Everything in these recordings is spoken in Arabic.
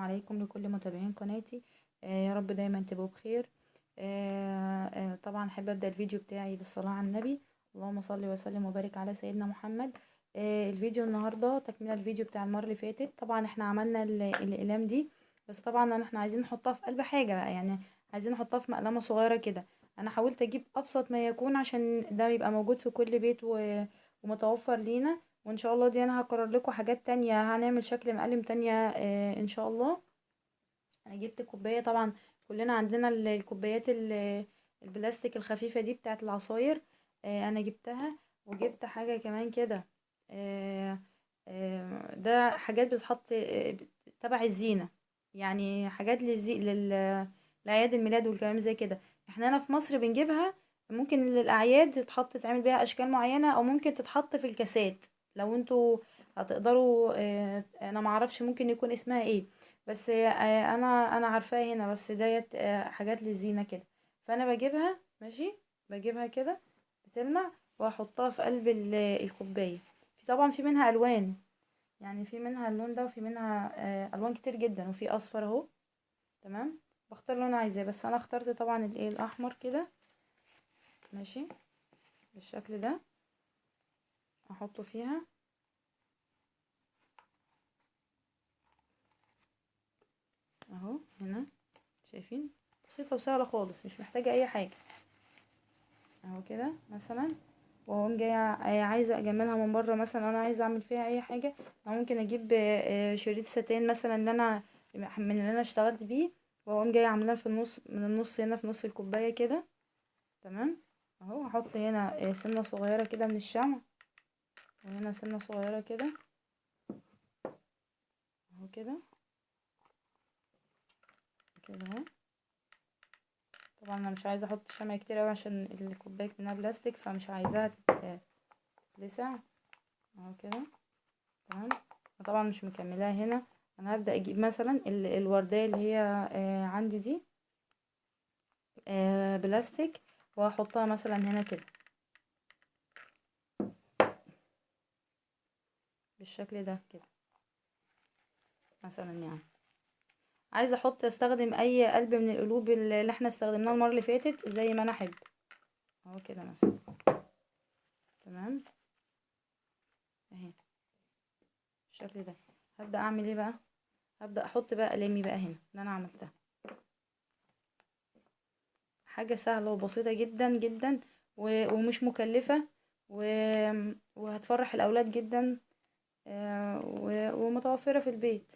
عليكم لكل متابعين قناتي. يا رب دايما تبقوا بخير. طبعا احب ابدا الفيديو بتاعي بالصلاه على النبي. اللهم صل وسلم وبارك على سيدنا محمد. الفيديو النهارده تكمله الفيديو بتاع المره اللي فاتت. طبعا احنا عملنا الاقلام دي، بس طبعا احنا عايزين نحطها في قلب حاجه بقى، يعني عايزين نحطها في مقلمه صغيره كده. انا حاولت اجيب ابسط ما يكون عشان ده يبقى موجود في كل بيت ومتوفر لينا. وان شاء الله دي انا هكرر لكم حاجات تانية، هنعمل شكل مقلم تانية ان شاء الله. انا جبت كوباية، طبعا كلنا عندنا الكوبايات البلاستيك الخفيفة دي بتاعت العصاير. انا جبتها، وجبت حاجة كمان كده. ده حاجات بتتحط تبع الزينة، يعني حاجات لأعياد الميلاد والكلام زي كده. احنا هنا في مصر بنجيبها، ممكن للأعياد تتحط تعمل بيها أشكال معينة، أو ممكن تتحط في الكاسات. لو انتوا هتقدروا، انا معرفش ممكن يكون اسمها ايه، بس انا عارفاها هنا، بس ديت حاجات للزينة كده. فانا بجيبها ماشي، بجيبها كده بتلمع، واحطها في قلب الكوباية. طبعا في منها الوان، يعني في منها اللون ده، وفي منها الوان كتير جدا، وفي اصفر اهو. تمام، بختار اللي انا عايزاه، بس انا اخترت طبعا الاحمر كده ماشي، بالشكل ده. احطه فيها اهو هنا، شايفين؟ بسيطة وسهلة خالص، مش محتاجة اي حاجة اهو كده مثلا. واقوم جايه عايزه اجملها من بره، مثلا انا عايزه اعمل فيها اي حاجه. أو ممكن اجيب شريط ستان مثلا، اللي انا اشتغلت بيه، واقوم جايه عاملاه في النص، من النص هنا في نص الكوبايه كده. تمام اهو، هحط هنا سنه صغيره كده من الشمع، وهنا سنه صغيره كده اهو كده كده اهو. طبعا انا مش عايزه احط شمع كتير اوي، عشان الكوبايه منها بلاستيك، فمش عايزاها تتلسع اهو كده. تمام، طبعا مش مكملاها هنا. انا هبدأ اجيب مثلا الوردية اللي هي عندي دي بلاستيك، واحطها مثلا هنا كده بالشكل ده كده مثلا. يعني عايزه استخدم اي قلب من القلوب اللي احنا استخدمناها المره اللي فاتت، زي ما انا احب اهو كده مثلا. تمام اهي بالشكل ده. هبدأ اعمل ايه بقى؟ هبدأ احط بقى اقلامي بقى هنا اللي انا عملتها. حاجة سهلة وبسيطة جدا جدا، ومش مكلفة، وهتفرح الأولاد جدا، ومتوفرة في البيت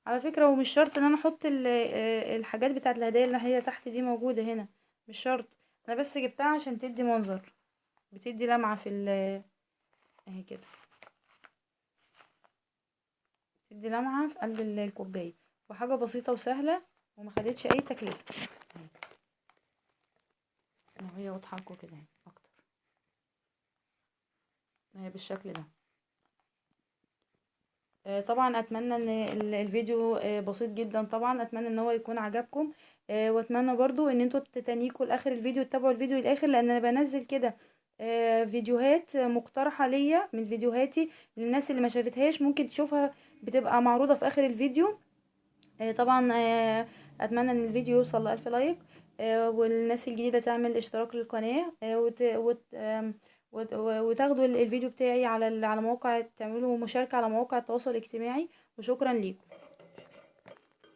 على فكرة. ومش شرط ان انا احط الحاجات بتاعت الهدايا اللي هي تحت دي موجودة هنا، مش شرط. انا بس جبتها عشان تدي منظر، بتدي لمعة في اهي كده، تدي لمعة في قلب الكوباية. وحاجة بسيطة وسهلة، ومخدتش اي تكلفة. اهي واضحة لكم كده اكتر اهي بالشكل ده. طبعا اتمنى ان الفيديو بسيط جدا، طبعا اتمنى ان هو يكون عجبكم. واتمنى برضو ان انتوا تتنيكوا لاخر الفيديو، تتابعوا الفيديو الاخر، لان انا بنزل كده فيديوهات مقترحة ليا من فيديوهاتي للناس اللي ما شافتهاش، ممكن تشوفها، بتبقى معروضة في اخر الفيديو. طبعا اتمنى ان الفيديو يوصل ل1000 لايك، والناس الجديدة تعمل اشتراك للقناة، وتاخدوا الفيديو بتاعي على مواقع، تعملوا مشاركة على مواقع التواصل الاجتماعي. وشكرا ليكم.